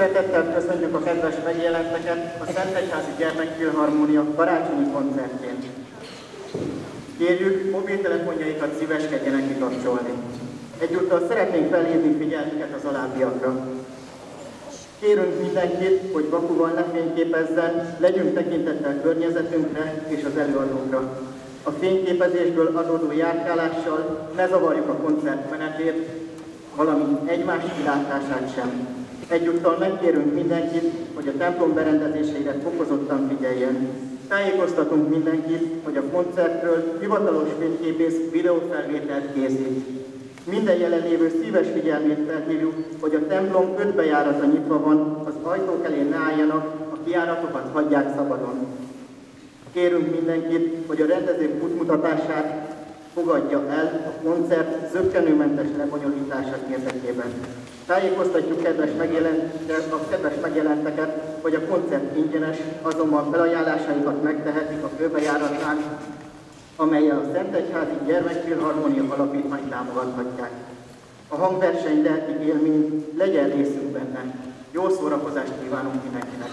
Szeretettel köszönjük a kedves megjelenteket a Szentegyházi Gyermekfilharmónia karácsonyi koncertjén. Kérjük, mobiltelefonjaikat szíveskedjenek kikapcsolni. Egyúttal szeretnénk felhívni figyelmüket az alábbiakra. Kérünk mindenkit, hogy vakuban lefényképezzen, legyünk tekintettel környezetünkre és az előadókra. A fényképezésből adódó járkálással ne zavarjuk a koncert menetét, valamint egymás kilátását sem. Egyúttal megkérünk mindenkit, hogy a templom berendezéseire fokozottan figyeljen. Tájékoztatunk mindenkit, hogy a koncertről hivatalos fényképész videófelvételt készít. Minden jelenlévő szíves figyelmét felhívjuk, hogy a templom 5 bejárata nyitva van, az ajtók elé ne álljanak, a kijáratokat hagyják szabadon. Kérünk mindenkit, hogy a rendezők útmutatását fogadja el a koncert zökkenőmentes lebonyolítása érdekében. Tájékoztatjuk a kedves megjelenteket, hogy a koncert ingyenes, azonban felajánlásaikat megtehetik a főbejáratnál, amellyel a Szentegyházi Gyermekfilharmónia Alapítványt támogathatják. A hangverseny lelki élmény, legyen részünk benne. Jó szórakozást kívánunk mindenkinek!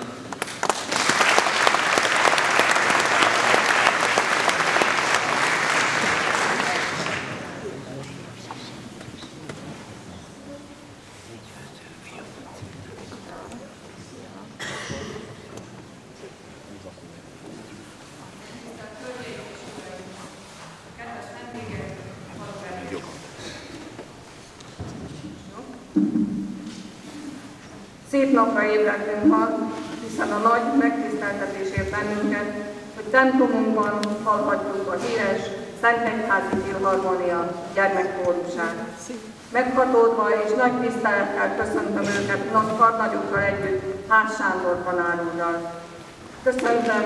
Szép napra ébredtünk ma, hiszen a nagy megtiszteltetés ért bennünket, hogy templomunkban hallhatjuk a híres Szentegyházi Filharmónia gyermekkórusát. Meghatódva és nagy tisztelettel köszöntöm őket nagy karnagyukkal együtt Ház Sándor tanár úrral. Köszöntöm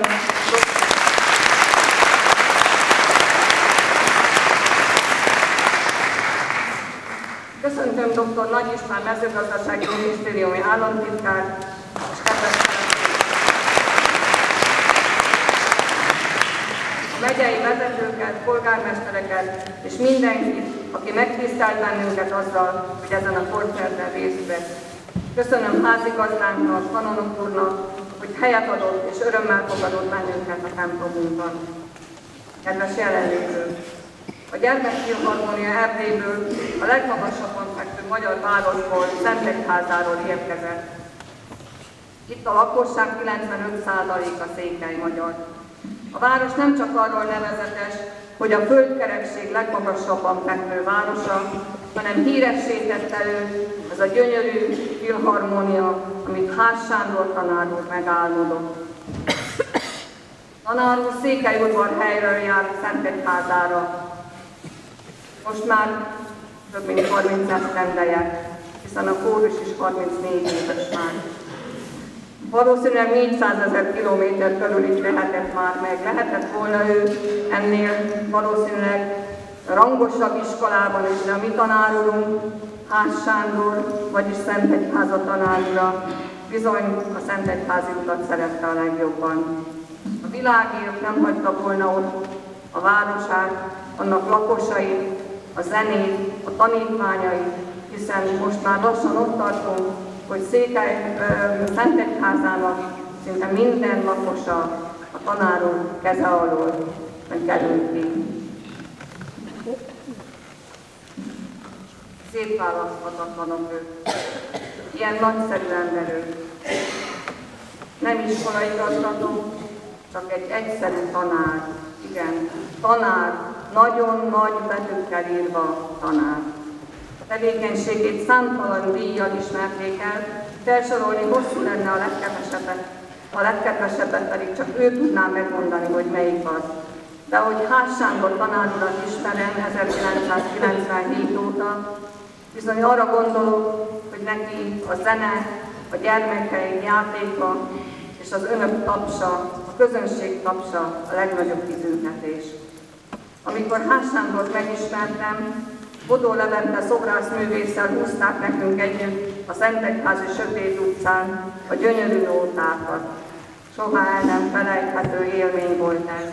dr. Nagy István mezőgazdasági minisztériumi államtitkár, és kedves a megyei vezetőket, polgármestereket és mindenkit, aki megtisztelt bennünket azzal, hogy ezen a koncerten részt vett. Köszönöm házigazdánknak, kanonok úrnak, hogy helyet adott és örömmel fogadott bennünket a templomunkban. Kedves jelenlévők! A Gyermekfilharmónia Erdélyből, a legmagasabban fekvő magyar városból, Szentegyházáról érkezett. Itt a lakosság 95%-a székely magyar. A város nem csak arról nevezetes, hogy a földkerekség legmagasabban fekvő városa, hanem híressé tette őt az a gyönyörű filharmónia, amit Ház Sándor tanár úr megálmodott. Tanár úr Székelyudvarhelyről járt Szentegyházára. Most már több mint 30 esztendeje, hiszen a kórus is 34 éves már. Valószínűleg 400 000 kilométer körül is lehetett már meg. Lehetett volna ő ennél valószínűleg rangosabb iskolában is, de a mi tanárulunk, Ház Sándor, vagyis Szentegyháza tanárra, bizony a Szentegyházi utat szerette a legjobban. A világért nem hagyta volna ott a városát, annak lakosait, a zenét, a tanítványait, hiszen most már lassan ott tartunk, hogy Szentegyházának szinte minden lakosa a tanár úr keze alól került ki. Szétválaszthatatlanok ők. Ilyen nagyszerű emberök. Nem iskolaigazgató, csak egy egyszerű tanár. Igen, tanár, nagyon nagy betűkkel írva tanár. A tevékenységét számtalan díjjal ismerték el, felsorolni hosszú lenne a legkedvesebbet pedig csak ő tudná megmondani, hogy melyik az. De ahogy Ház Sándor tanár urat ismerem 1997 óta, bizony arra gondolok, hogy neki a zene, a gyermekeim játéka és az önök tapsa, a közönség tapsa a legnagyobb kitüntetés. Amikor Ház Sándort megismertem, Bodó Levente szobrászművésszel húzták nekünk együtt a Szentegyházi sötét utcán a gyönyörű nótákat. Soha el nem felejthető élmény volt ez.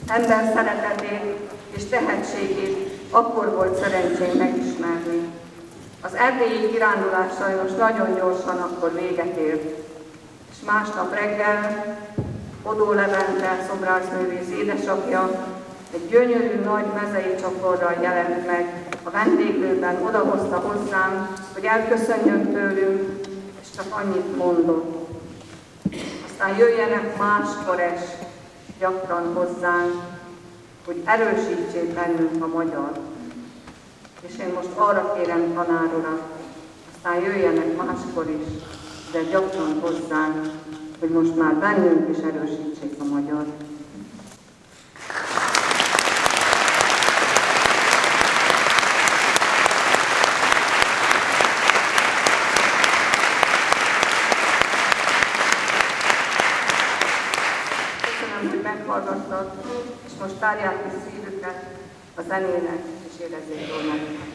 Ember szeretetét és tehetségét akkor volt szerencsém megismerni. Az erdélyi kirándulás sajnos nagyon gyorsan akkor véget ért, és másnap reggel Odó Levente szobrászművész édesapja egy gyönyörű nagy mezei csokorral jelent meg a vendéglőben, odahozta hozzám, hogy elköszönjön tőlünk, és csak annyit mondott. Aztán jöjjenek máskor is gyakran hozzánk, hogy erősítsék bennünk a magyar. És én most arra kérem tanár urat, aztán jöjjenek máskor is, de gyakran hozzánk, hogy most már bennünk is erősítsék a magyar. Köszönöm, hogy meghallgattak, és most tárják ki szívüket a zenének, és érezzék jól magukat.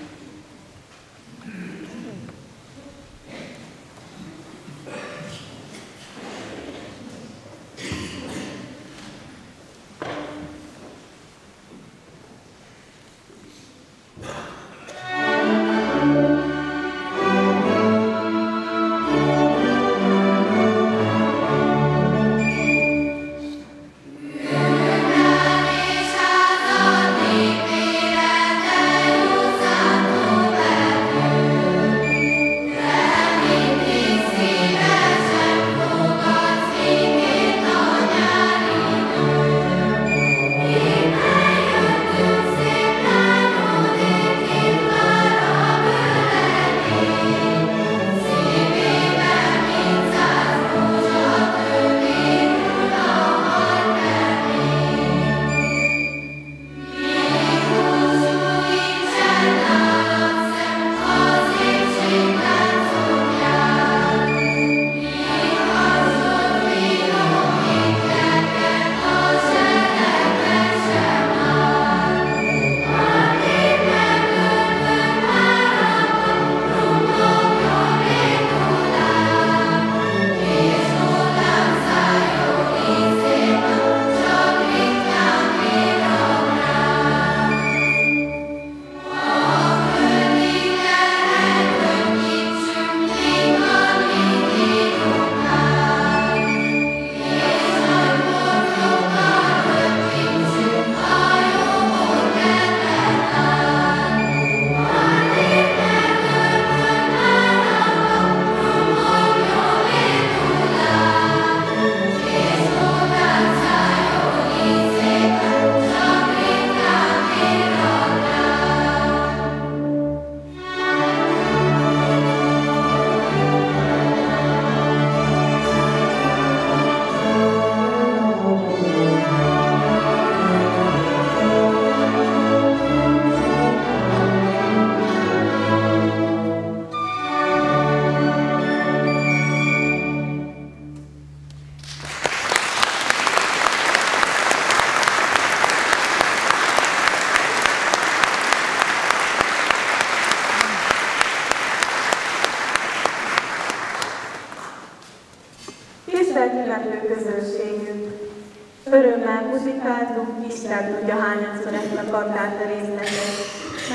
Örömmel muzsikáltunk, Isten tudja hányadszor ezt a kantát a részletet,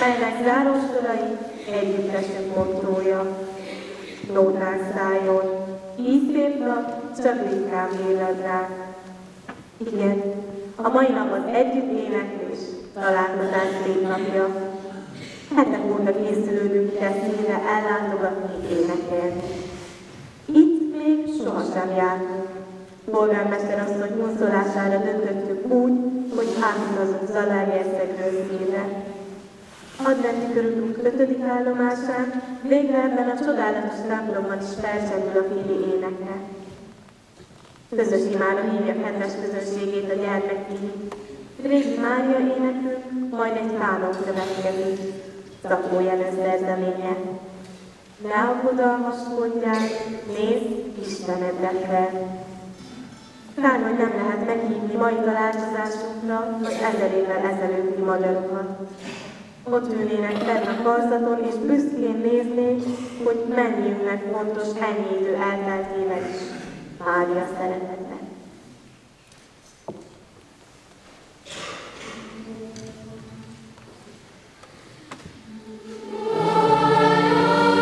melynek zárósorai együttesünk mottója. Nóták szálljon, így szép nap, csak ritkán véled rá. Igen, a mai nap az együtt éneklés, találkozás szép napja. Hetek óta készülődünk teszére ellátogatni, énekelni. Itt még sohasem jártunk. Polgármester asszony munszolására döntöttük úgy, hogy átutazunk Zalaegerszegről Szélre. Adventi körülünk 5. állomásán végre ebben a csodálatos templomban is felcsendül a Fili énekre. Közös imára hívja kedves közönségét a gyermekfili. Régi Mária énekünk, majd egy kánon következik, Zakó Jenő szerzeménye. Ne aggodalmaskodjál, nézd Istenedre fel! Kár, hogy nem lehet meghívni mai találkozásunkra az 1000 évvel ezelőtti magyarokat. Ott ülnének fenn a karzaton, és büszkén néznék, hogy mennyiünknek fontos ennyi idő elteltével is Mária szeretete. Oh,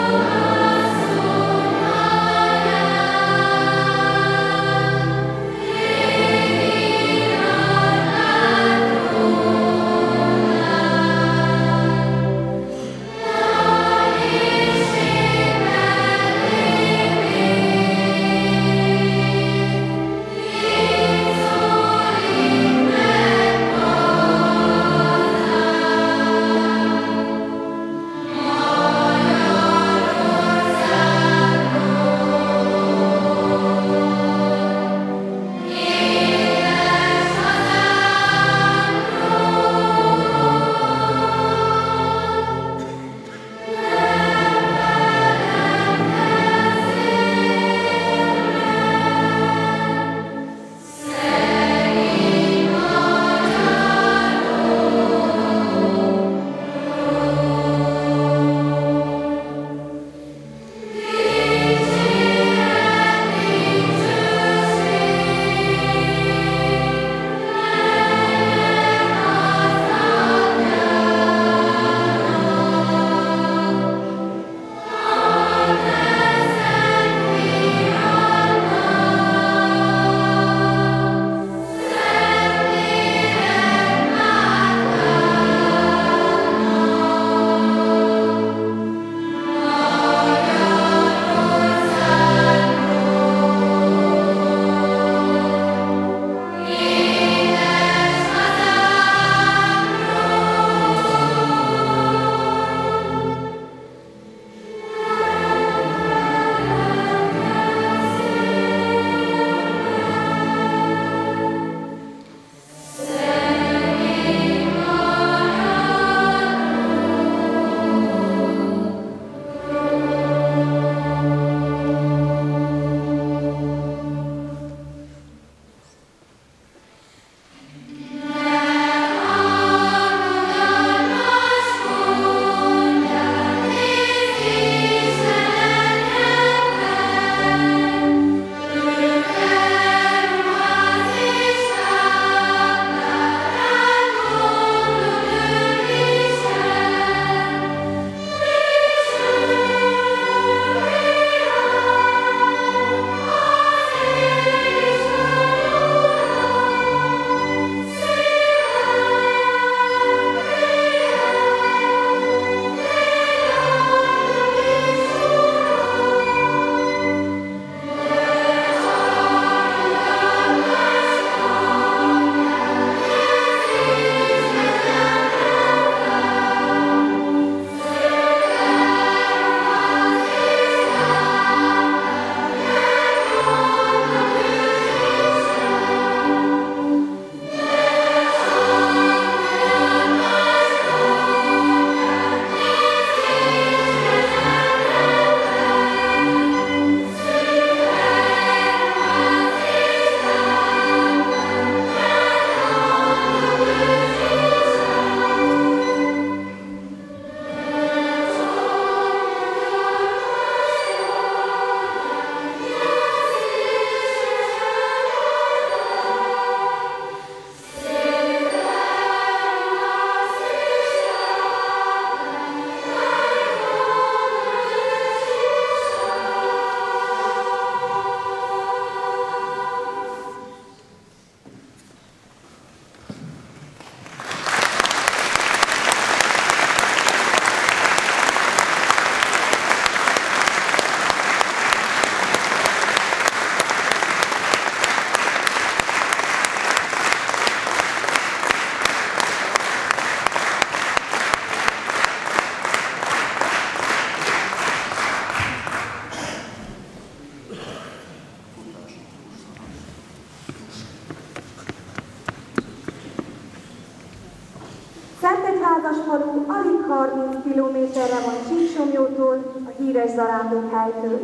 200-as falu alig 30 kilométerre van Csíksomlyótól, a híres zarándokhelytől. helytől.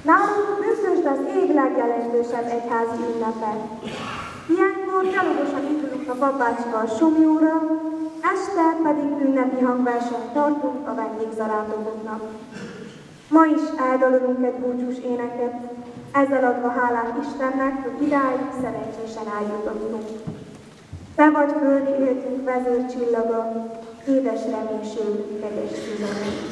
Nálunk büszösd az év legjelentősebb egyházi ünnepe. Ilyenkor gyalogosan indulunk a papácsival Somlyóra, este pedig ünnepi hangversenyt tartunk a vendégzarándokoknak. Ma is eldalolunk egy búcsús éneket, ezzel adva hálát Istennek, hogy idáig szerencsésen eljutottunk. Te vagy földi életünk vezércsillaga, édes reménység, kegyes szüzene.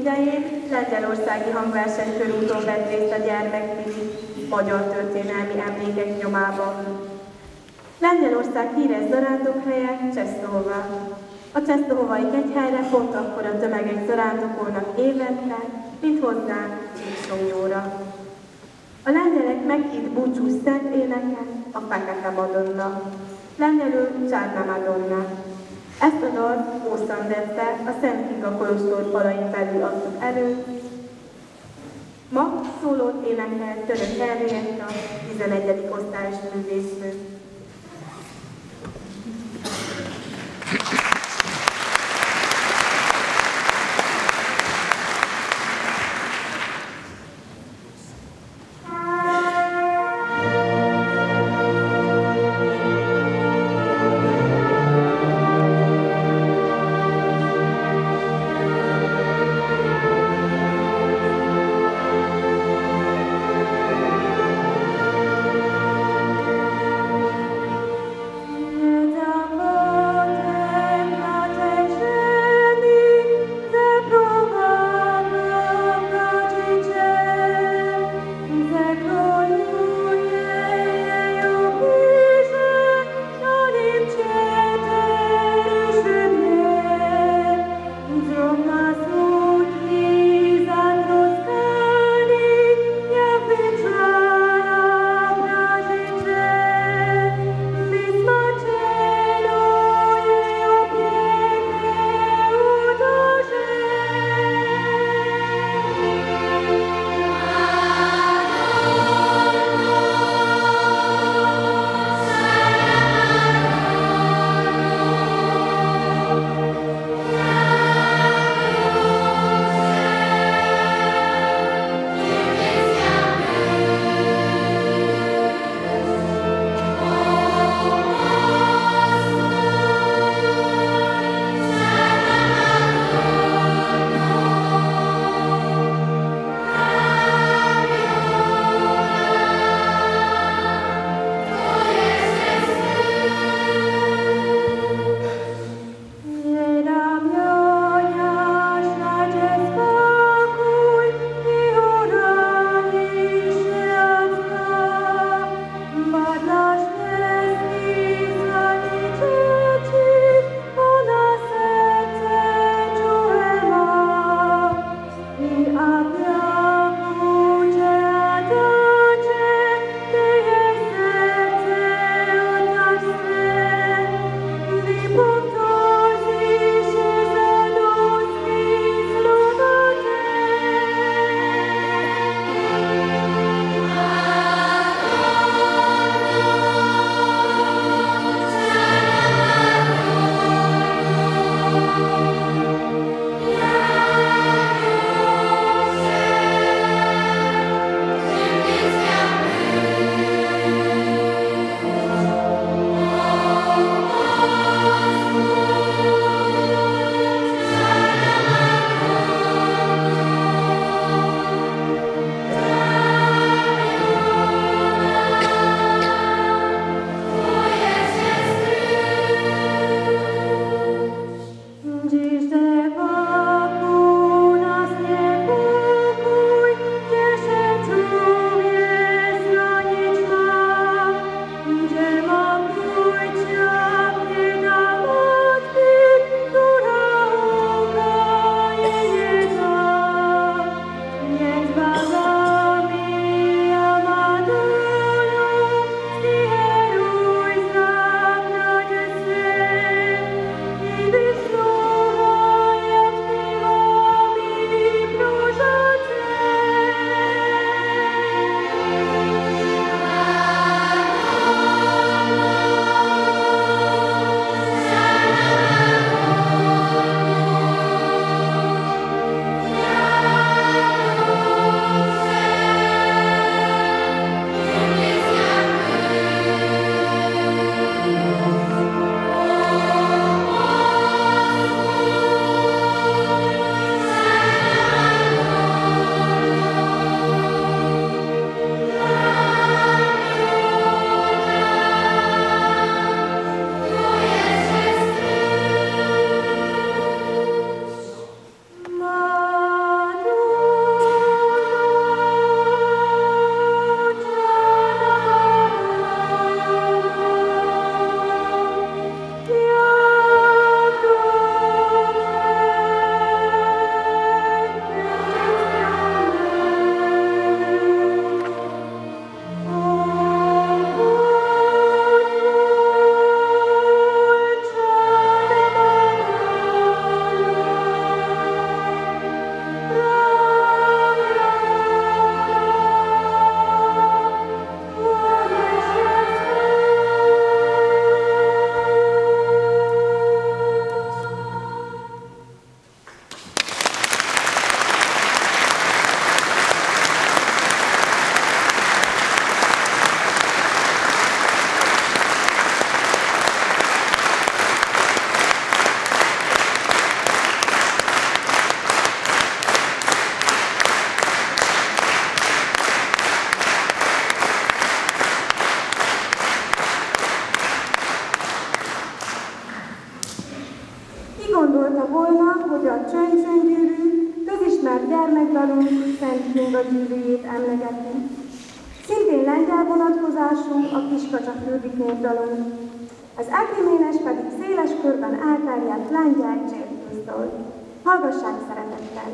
Idején lengyelországi hangversenykörúton vett részt a gyermekfilm magyar történelmi emlékek nyomában. Lengyelország híres zarándokhelye Csesztohova. A csesztohovai kegyhelyre pont akkor a tömegek zarándokolnak évente, mint hozzánk Csíksomlyóra. A lengyelek meghitt búcsús szent éneke a Fekete Madonna, lengyelül Csárna Madonna. Ezt a dalt Ószandettel a Szent Kinga kolostor falain belül adtuk elő. Ma szólót énekel Török Henrietta, 11. osztályos művésznő. gondolta volna, hogy a csönd-csöndgyűrű, közismert gyermekdalunk Szent Kinga gyűrűjét emlegeti. Szintén lengyel vonatkozású a Kiskacsa-Fürdik népdalunk. Az Epiménes pedig széles körben elterjedt lengyel csérkőzdal. Hallgassák szeretettel!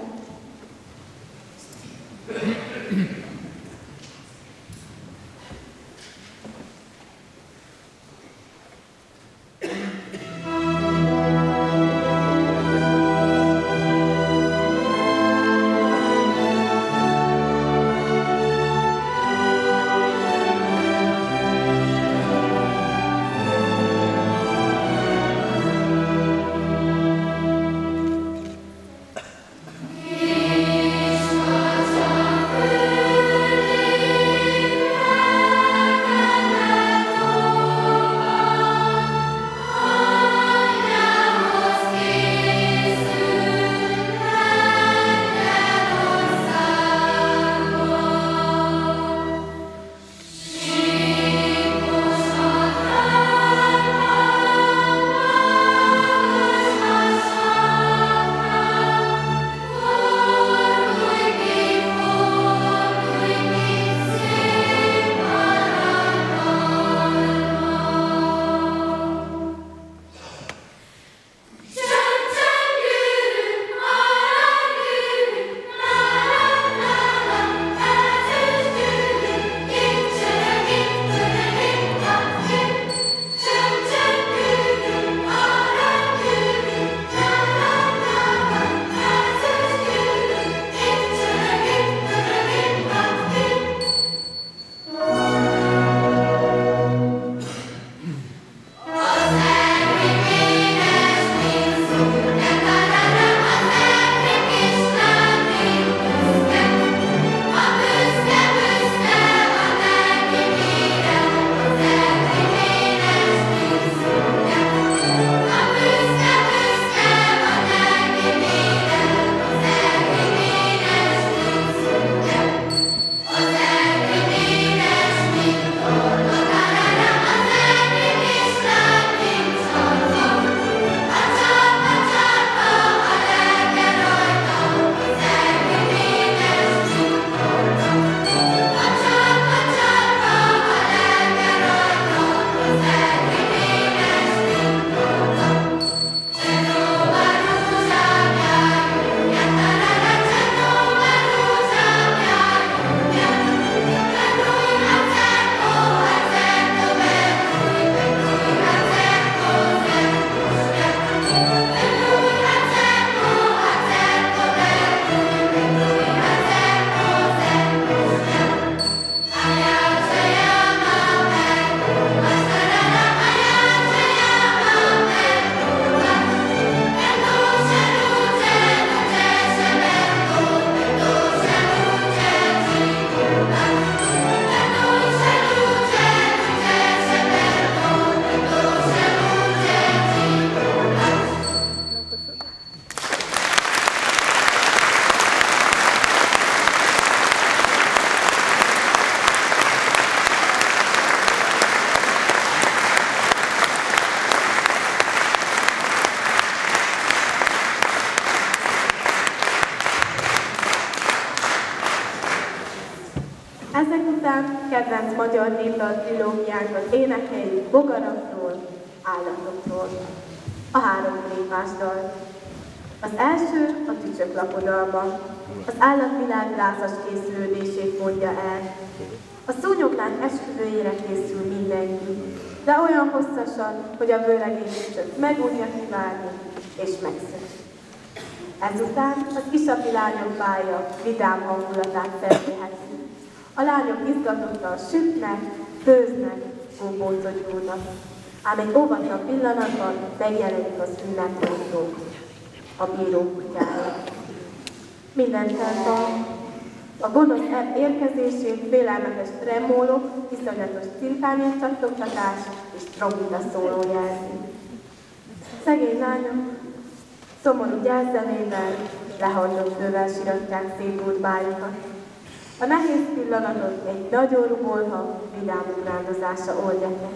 Ezek után kedvenc magyar népdal trilógiánkat énekeljük bogarakról, állatokról. A 3 népásdal. Az első a Tücsök lapodalma. Az állatvilág lázas készülődését mondja el. A szúnyoglány esküvőjére készül mindenki, de olyan hosszasan, hogy a vőlegény csak megunja kivárni és megszűnik. Ezután az isapi lányok bálja vidám hangulatát felvéheti. A lányok izgatottan sütnek, főznek, gombócot, ám egy óvatlan pillanatban megjelenik az ünneplőtó, a bíró kutyája. Mindent elvan. A gonosz érkezését félelmetes tremólok, iszonyatos timpánén csattogtatás és trombita szóló jelzi. Szegény lányok szomorú gyászzenével, lehajtott fővel siratják szétult bájukat. A nehéz pillanatot egy nagyon rubolha, vidám ugrándozása oldja fel.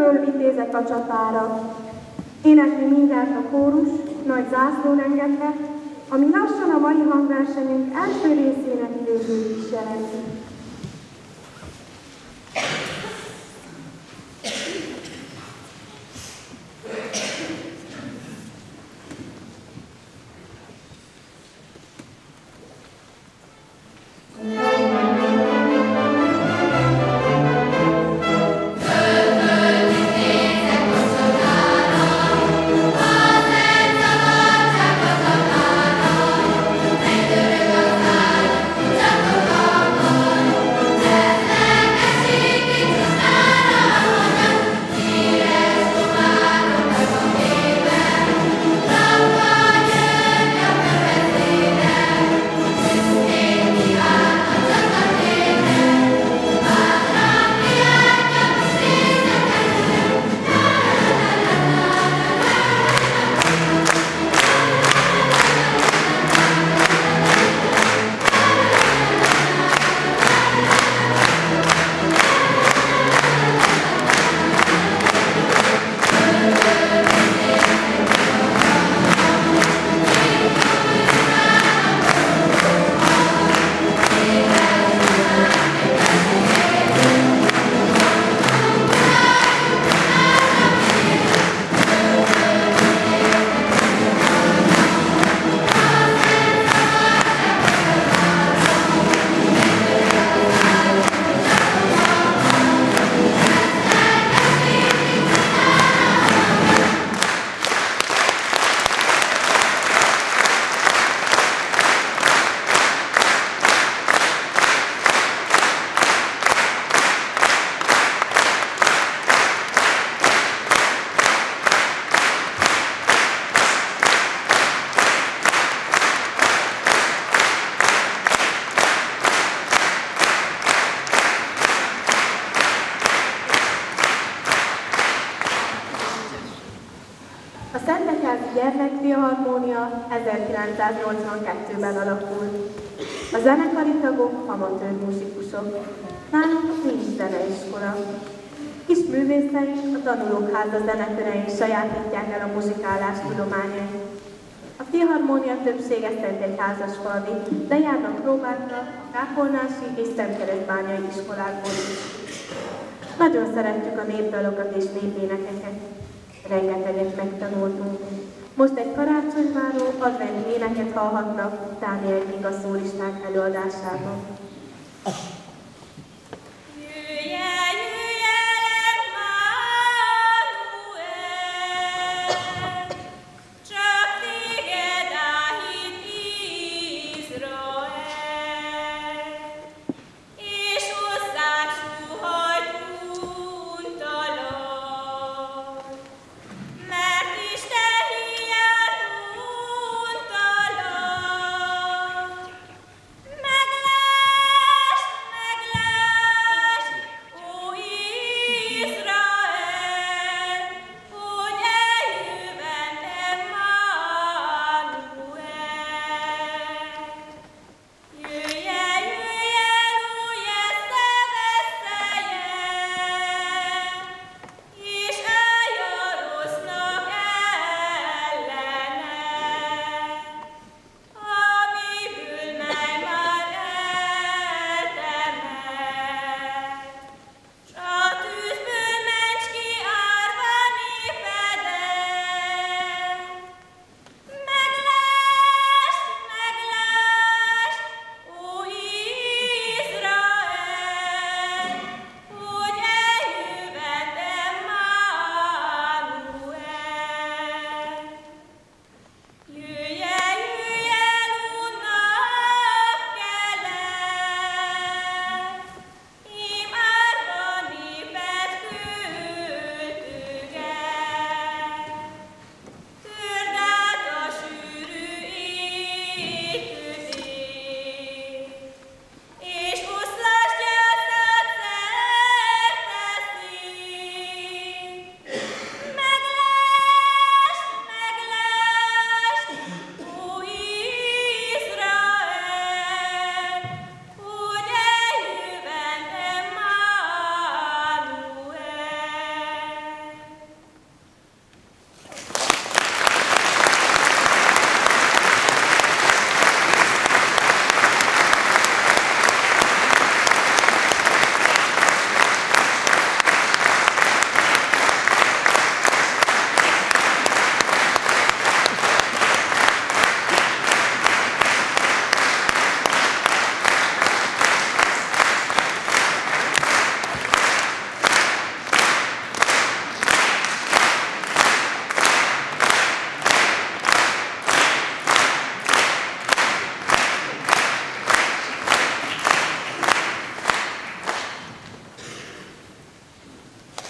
fölvitézek a csatára. Énekli mindjárt a kórus, nagy zászlón engedve, ami lassan a mai hangversenyünk első részének végét is jelenti. A Szentegyházi Gyermekfilharmónia 1982-ben alakult. A zenekari tagok amatőr muzsikusok. Nálunk nincs zeneiskola. Kis művészeink a Tanulókháza zenekörein sajátítják el a muzsikálás tudományait. A filharmónia többsége szentegyházas falvi, de járnak próbákra a kápolnási és szemkeresztbányai iskolákból is. Nagyon szeretjük a népdalokat és népénekeket. Rengeteget megtanultunk. Most egy karácsonyváró adventi éneket hallhatnak Dániel Kinga szólisták előadásában. Meglásd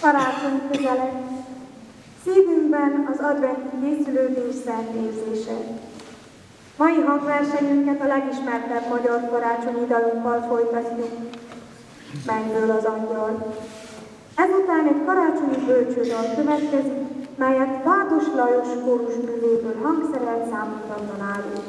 Karácsony közeleg. Szívünkben az adventi készülődés szent érzése. Mai hangversenyünket a legismertebb magyar karácsonyi dalunkkal folytatjuk. Mennyből az angyal. Ezután egy karácsonyi bölcsődal következik, melyet Vádos Lajos kórusművéből hangszerelt számunkra tanárul.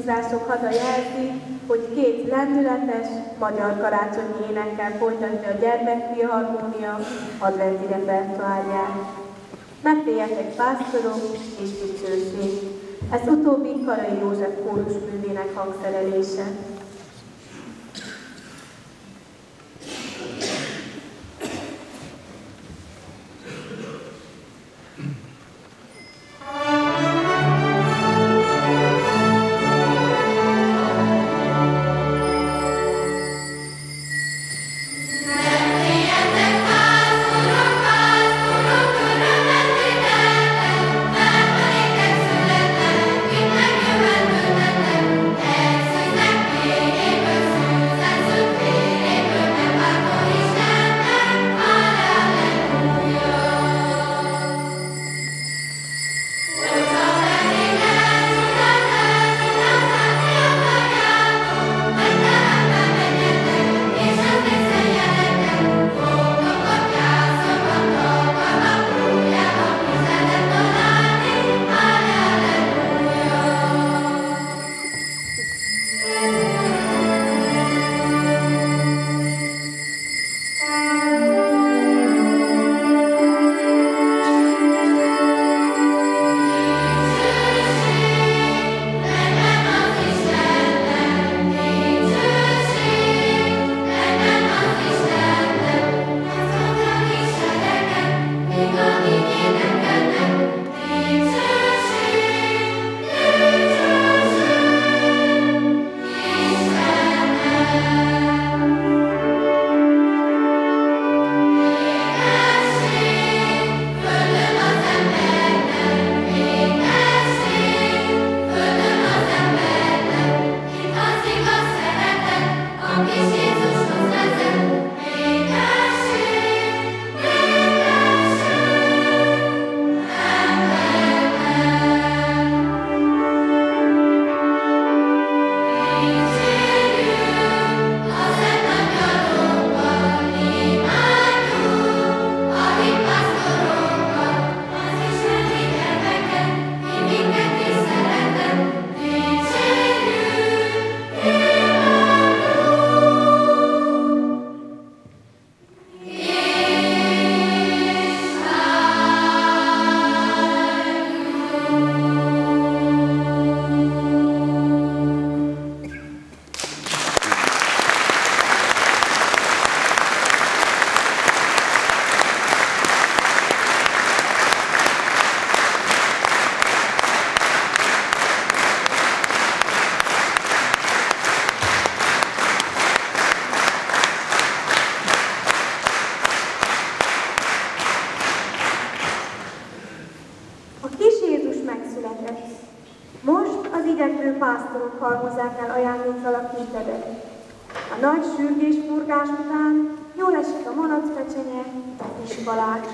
Viszlászok hada jelzi, hogy két lendületes, magyar karácsonyi énekkel folytatja a Gyermekfilharmónia adventi repertoárját. Megféljetek pásztorok és dicsőség. Ez utóbbi Karai József kórusművének hangszerelése. pásztorok halmozzák el ajándékkal a kisbebet. A nagy sürgés-furgás után jól esik a malacfecsenye, a kiskalács.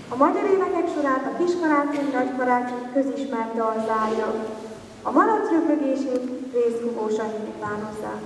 A magyar énekek sorát a kiskarácsony, nagykarácsony közismert dal zárja. A malac röpögését részfúvósan nyilvánozzák.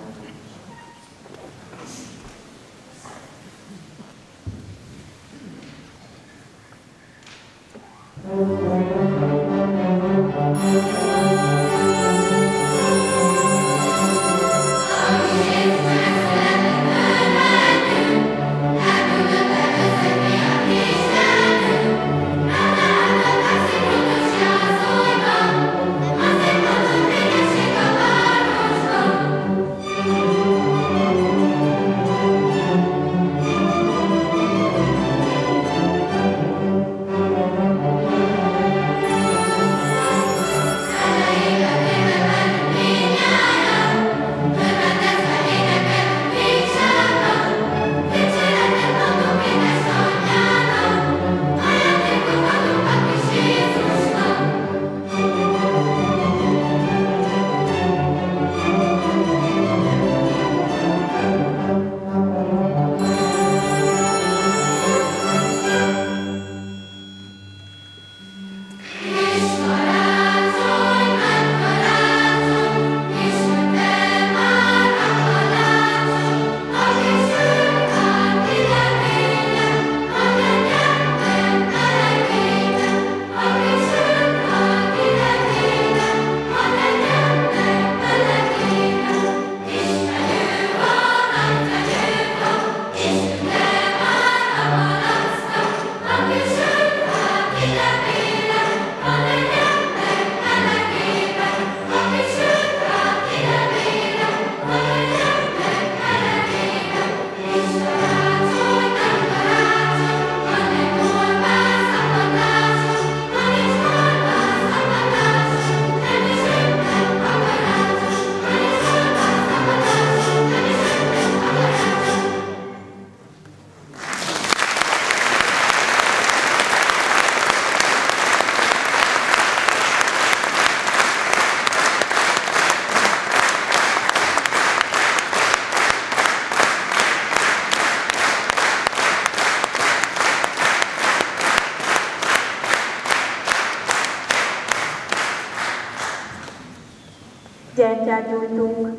kutyát gyújtunk.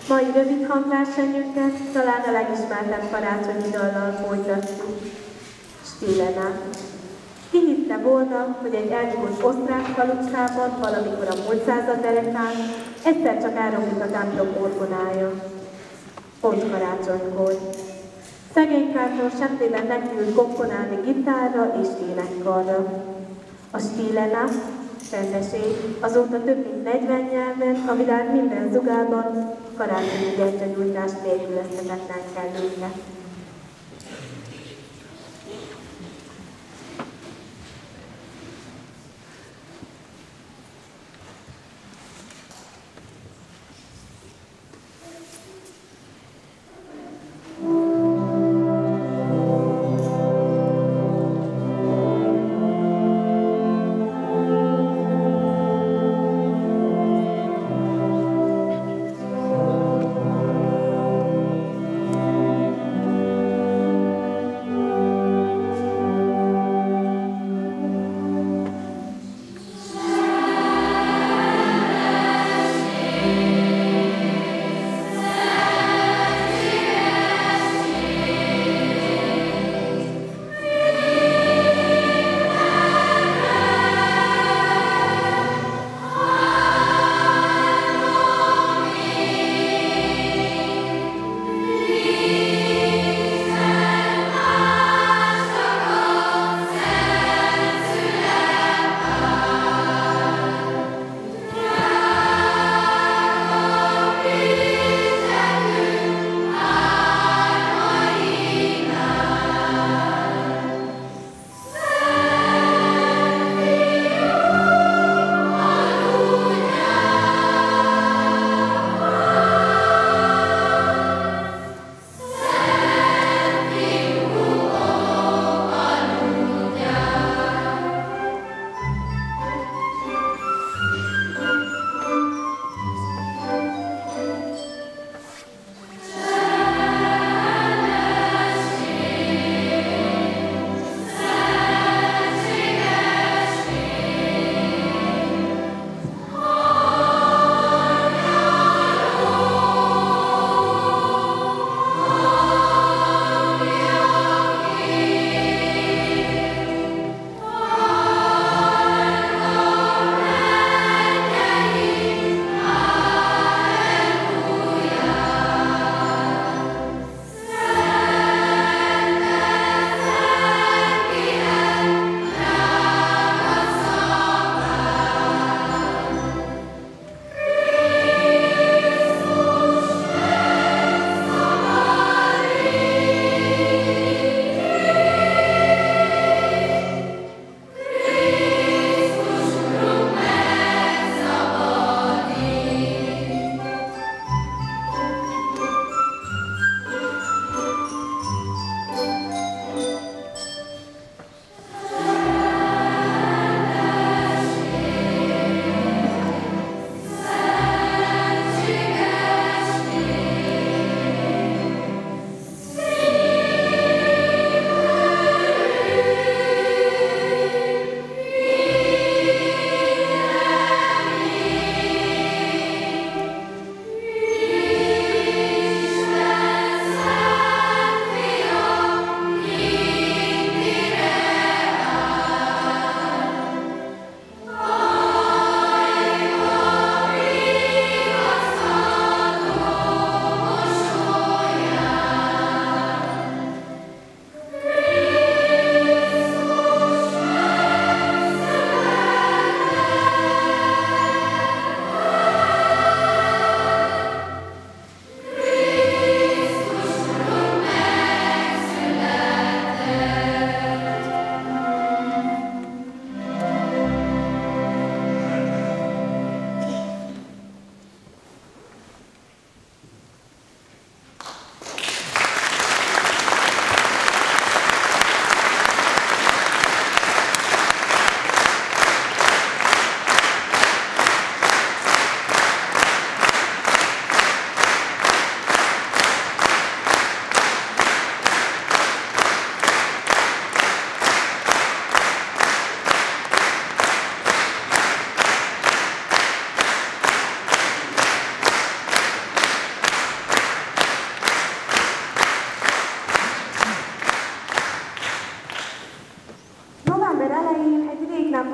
Mai rövid hangversenyünket talán a legismertebb karácsonyi dallal folytatjuk. Stille Nacht. Ki hitte volna, hogy egy elnyúlt osztrák falucsában valamikor a múlt század derekán egyszer csak elromlik a templom orgonája. Pont karácsonykor. Szegény Kártól seprében nekiült komponálni gitárra és énekkarra. A Stille Nacht, csendesség, azóta több mint 40 nyelven, a világ minden zugában karácsonyi gyertyagyújtás nélkülözhetetlen kellőknek.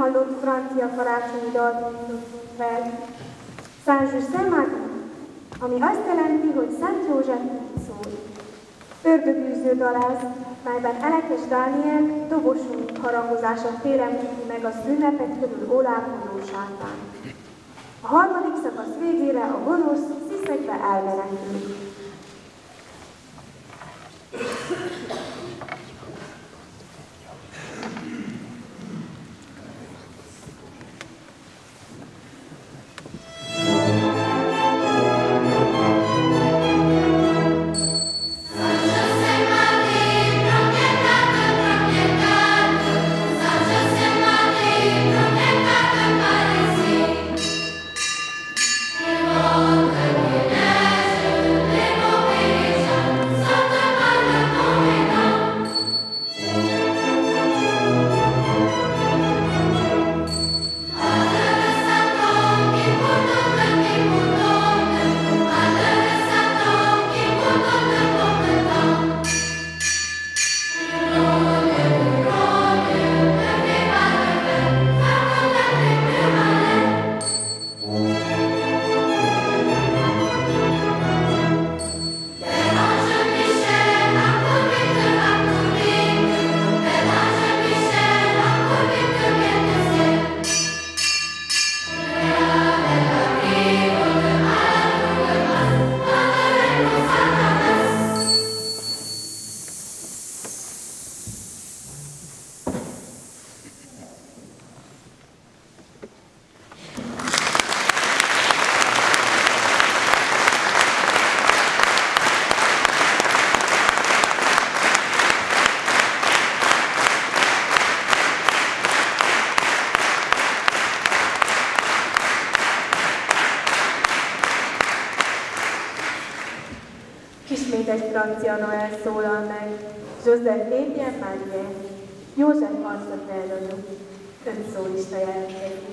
hallott francia karácsonyi dalt nyújtott fel. Saint-Just-Saint-Martin, ami azt jelenti, hogy Szent József szól. Ördögűző dalász, melyben Elekes Dániel dobosú harangozása téremlíti meg a szünnepek körül ólálkodó sátán. A harmadik szakasz végére a gonosz sziszegve elmenekül. Ismét egy francia Noel szólal meg. Joseph lépjen már ilyen. József arca felradó. 5 szólista jelentkezik.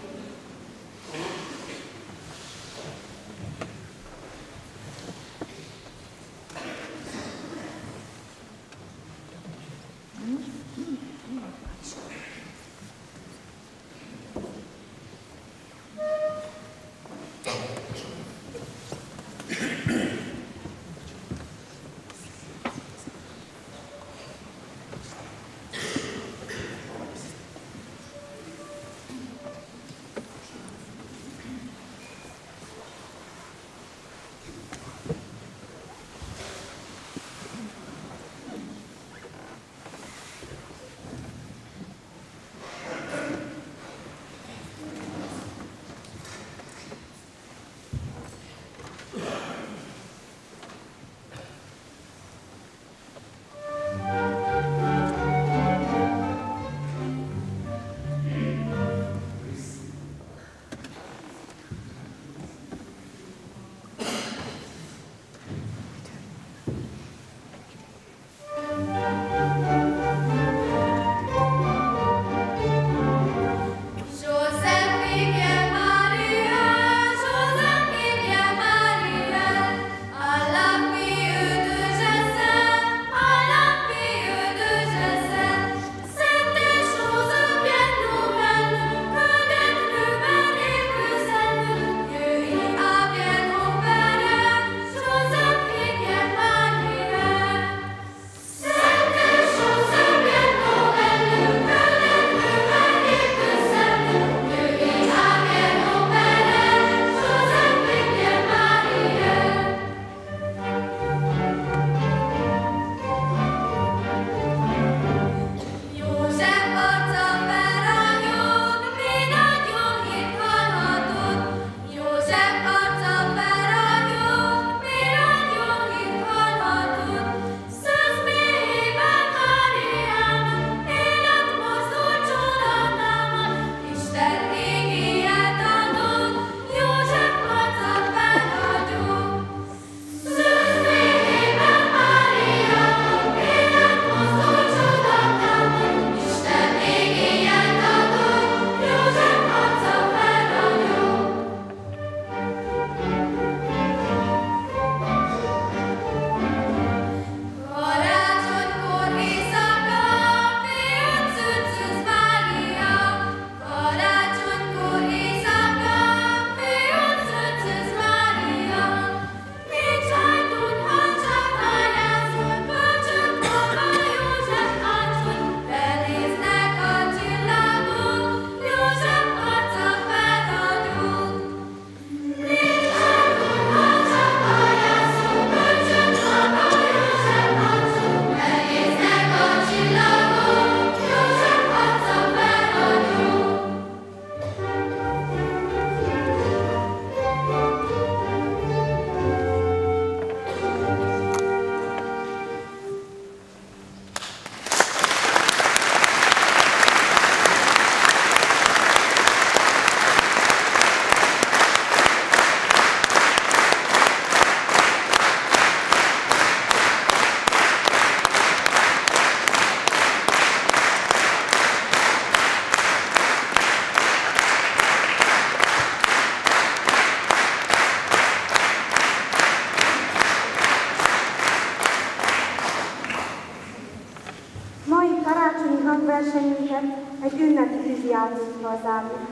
versenyünket egy ünnepi tűzijátékkal zárjuk.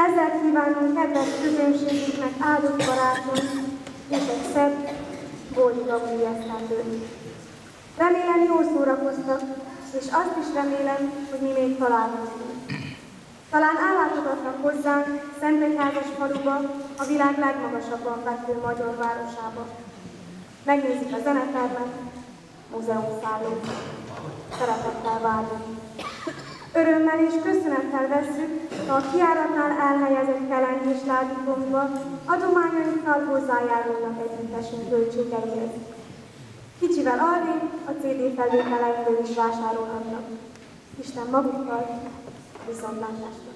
Ezzel kívánunk kedves közönségünknek áldott karácsony és egy szebb, boldogabb új esztendőt. Remélem jól szórakoztak, és azt is remélem, hogy mi még találkozunk. Talán ellátogatnak hozzánk Szentegyházas faluba, a világ legmagasabban fekvő magyar városába. Megnézik a zenetermet, múzeumszállót. Szeretettel várjuk. Örömmel és köszönettel vesszük, ha a kijáratnál elhelyezett keleng és ládikónkba adományainkkal hozzájárulnak együttesünk költségeihez. Kicsivel arrébb a CD felvételeinkből is vásárolhatnak. Isten magukkal, viszontlátásra!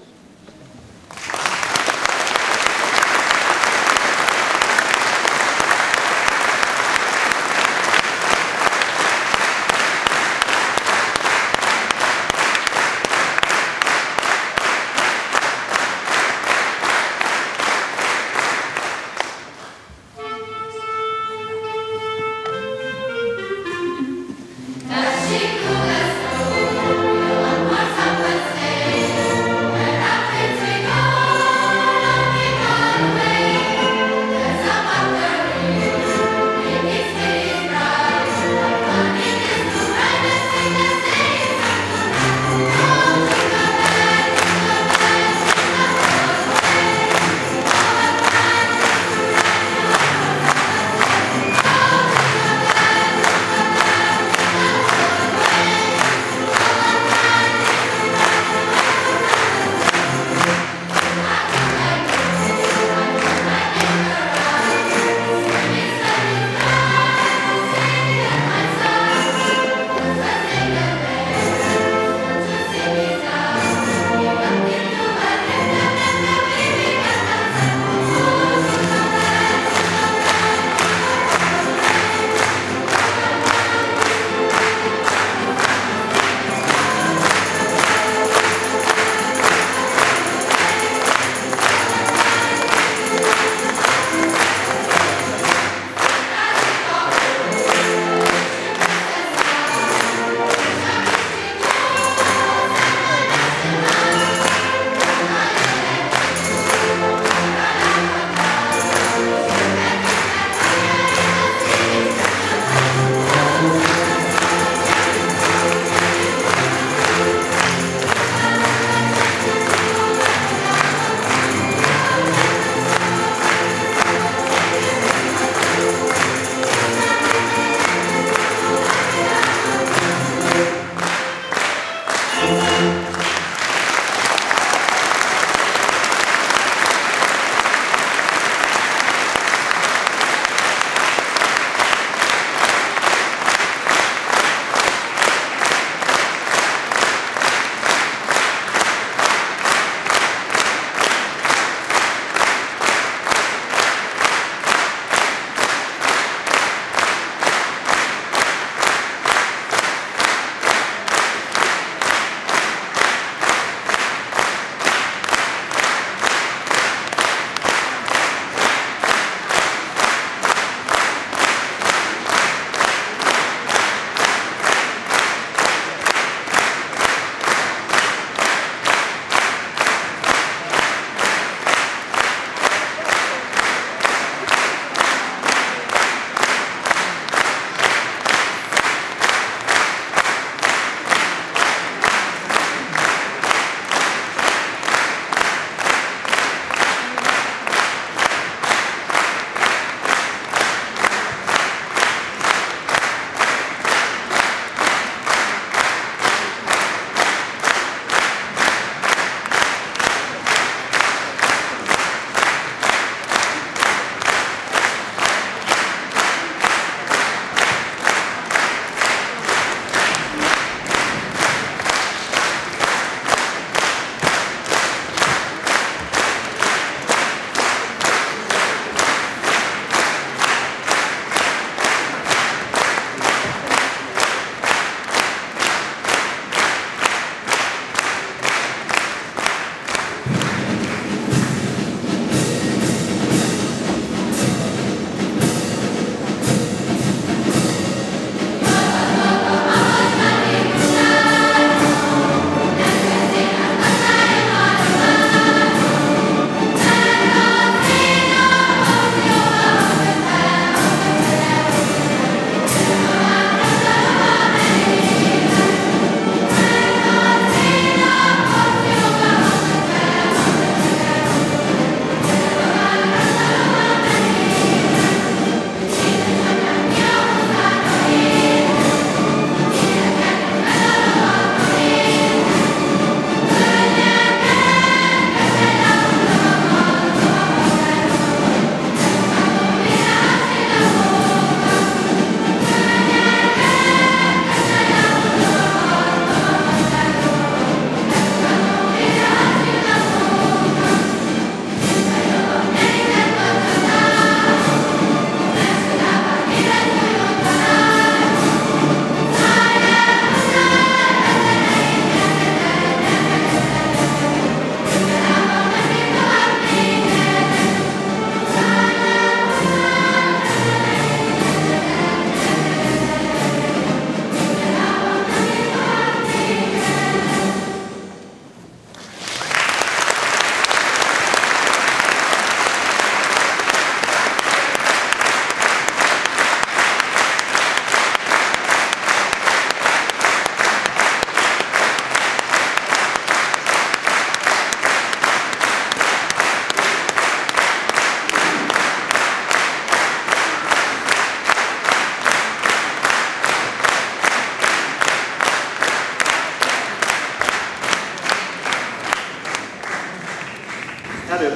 That's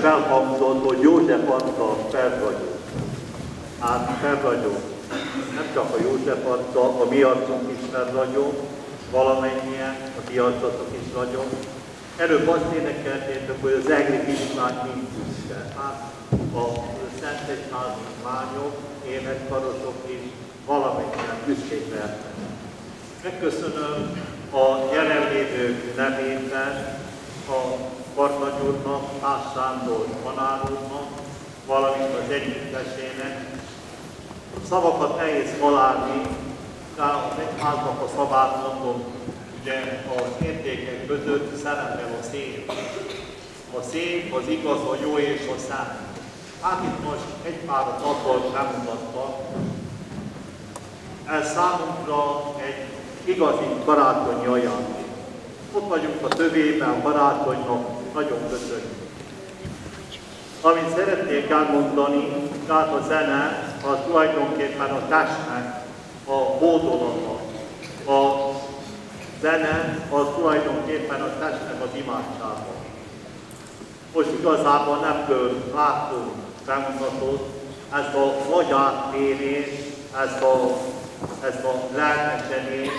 felhangzott, hogy József adta felragyó. Hát felragyó. Nem csak a József adta, a mi arcunk is felragyó, valamennyien, a ti arcotok is ragyó. Előbb azt énekeltétek, hogy az egri István mind büszke. Hát a Szentegyházi lányok, énekkarosok is valamennyien büszkék lehetnek. Megköszönöm a jelenlévők nevében a Barnagy úrnak, Ház Sándor tanár úrnak, valamint az együttesének. Szavakat nehéz találni, de az egyháznak a szavát mondom, ugye az értékek között szerepel a szép. A szép, az igaz, a jó és a szent. Hát itt most egy párat abból bemutattak. Ez számunkra egy igazi karácsonyi ajándék. Ott vagyunk a tövében, a karácsonynak, nagyon köszönjük. Amit szeretnék elmondani, tehát a zene, az tulajdonképpen a testnek a hódolata. A zene, az tulajdonképpen a testnek az imádsága. Most igazából nem láttunk bemutatót, ezt a magyar térés, ezt a lelkesenét,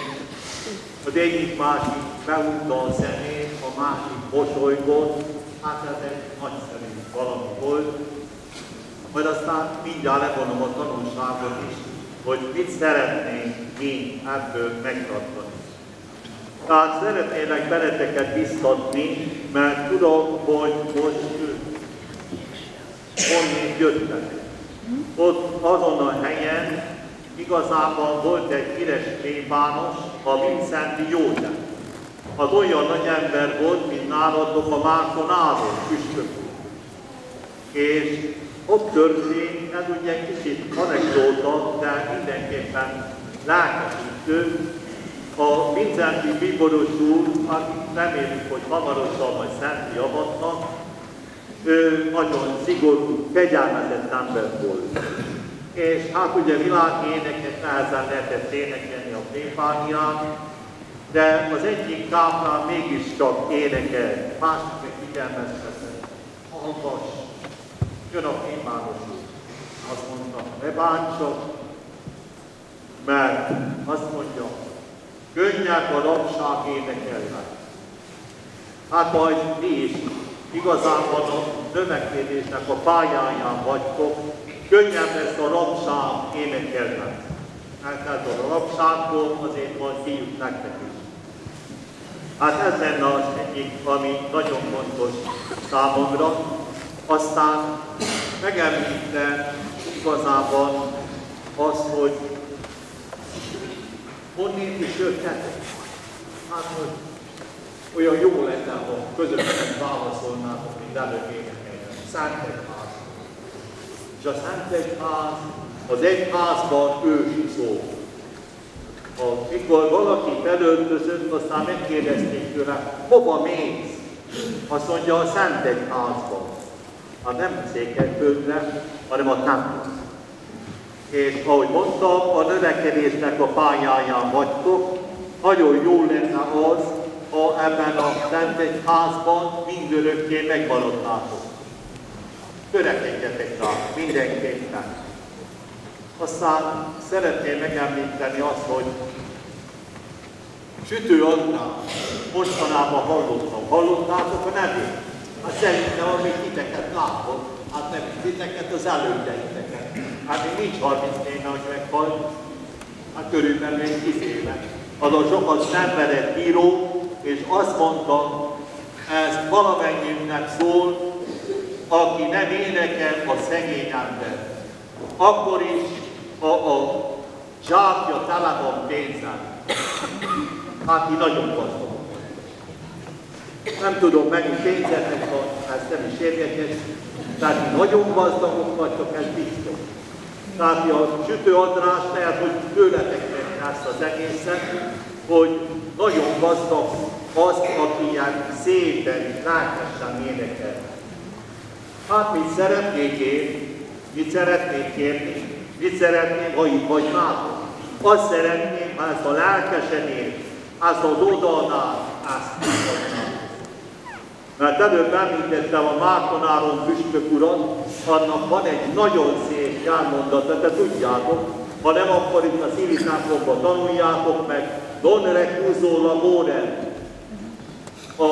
az egyik másik beútta a zenét, a másik mosolygott, hát ez egy nagyszerű valami volt. Majd aztán mindjárt levonom a tanulságot is, hogy mit szeretnénk mi ebből megtartani. Tehát szeretnélek benneteket biztatni, mert tudom, hogy most honnét jöttek. Ott azon a helyen igazából volt egy híres plébános, a Vincenti József. Az olyan nagy ember volt, mint nálatok a Márton Ádor püspök. És ott történt, ez ugye kicsit anekdóta, de mindenképpen lelkesítő. A Vincenti bíboros úr, akit reméljük, hogy hamarosan majd szenté avatnak, ő nagyon szigorú, kegyelmezett ember volt. És hát ugye világéneket nehezen lehetett énekelni a plébánián, de az egyik káplán mégiscsak énekel, másik meg figyelmeztetett. Hallgass, jön a plébános úr. Azt mondta, ne bántsak, mert azt mondja, könnyebb a rabság énekelnek. Hát majd mi is igazából a növekedésnek a pályáján vagytok, könnyebb lesz a rabság énekelnek. Mert ez a rabságból azért van fiúk nektek is. Hát ez lenne az egyik, ami nagyon fontos számomra. Aztán megemlítem igazából az, hogy honnét is jöttetek? Hát, hogy olyan jó lenne, ha közösen válaszolnátok, mint előbb énekeljen. Szentegyház. És a Szentegyház az egyházban ősi szó. Mikor valaki felöltözött, aztán megkérdezték tőle, hova mész? Azt mondja, a Szentegyházban. Hát nem Székelyföldre, hanem a templom. És ahogy mondtam, a növekedésnek a pályáján vagytok, nagyon jó lenne az, ha ebben a Szentegyházban mindörökké megmaradnátok. Törekedjetek rá, mindenképpen. Aztán szeretném megemlíteni azt, hogy Sütő András mostanában hallottam. Hallottátok a nevét? Hát szerintem, amíg titeket látok, hát nem titeket, az elődeiteket. Hát még nincs 34, hogy meghalt, hát körülbelül egy 10 éve. Az a sokat szenvedett író, és azt mondta, ez valamennyiünknek szól, aki nem énekel, a szegény ember. Akkor is, ha a zsákja tele van pénzzel. Hát mi nagyon gazdagok. Nem tudom, mennyi pénzetek van, ez nem is érdekes. Tehát mi nagyon gazdagok vagytok, ez biztos. Tehát a Sütő András lehet, hogy tőletek meg ezt az egészet, hogy nagyon gazdag az, aki ilyen szépen, lelkesen énekel. Hát mit szeretnék én? Mit szeretnék kérni? Mit szeretném, ha itt vagy nálam? Azt szeretném, ha ezt a lelkesen ér, ezt az oldalnál, ezt adnám. Mert előbb említettem a Mártonáron püspök urat, annak van egy nagyon szép jármondata, de tudjátok, ha nem, akkor itt a Szili templomban tanuljátok meg, non recluso labore. A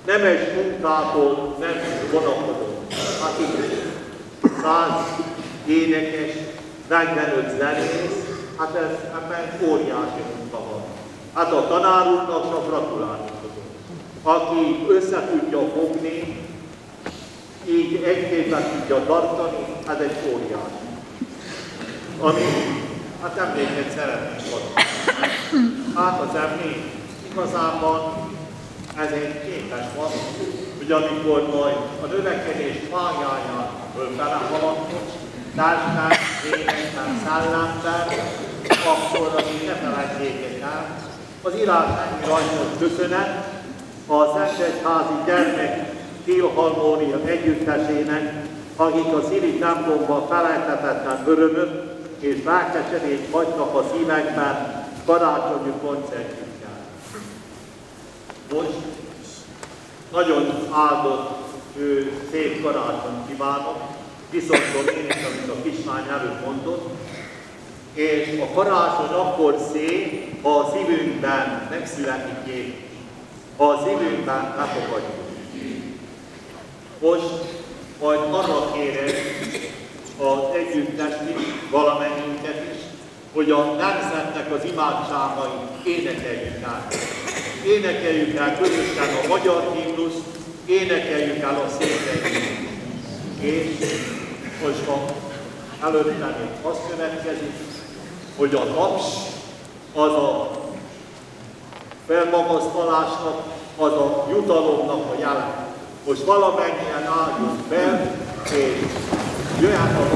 nemes munkától nem vonakodom. Hát így 100 énekes, 45 zenész, hát ez ebben óriási munka van. Hát a tanár úrnak csak gratulálni tudom. Aki össze tudja fogni, így egy képet tudja tartani, ez egy óriási. Ami, hát emléket szeretnék adni. Hát az emlék igazában ez egy képes van, hogy amikor majd a növekedés pályáján fölfelehaladtok, társnál, éneknál, szellemben, akkor azért ne felejtjétek el, az írás ennyi rajtos köszönet a Szentegyházi Gyermek Filharmónia együttesének, akik a Szili templomban felejthetetlen örömöt és lelkesedést hagytak a szívekben karácsonyi koncertjükkel. Most nagyon áldott, szép karácsonyt kívánok, viszontom én is, amit a kislány előtt mondott, és a karácsony akkor szép, ha a szívünkben megszületik Jézus, ha a szívünkben befogadjuk. Most majd arra kérem az együttest is, valamennyiünket is, hogy a nemzetnek az imádságait énekeljük el. Énekeljük el közösen a magyar himnuszt, énekeljük el a székelyeket. És most előttem az következik, hogy a taps az a felmagasztalásnak, az a jutalomnak a jelen. Most valamennyien álljunk fel, és jöhet a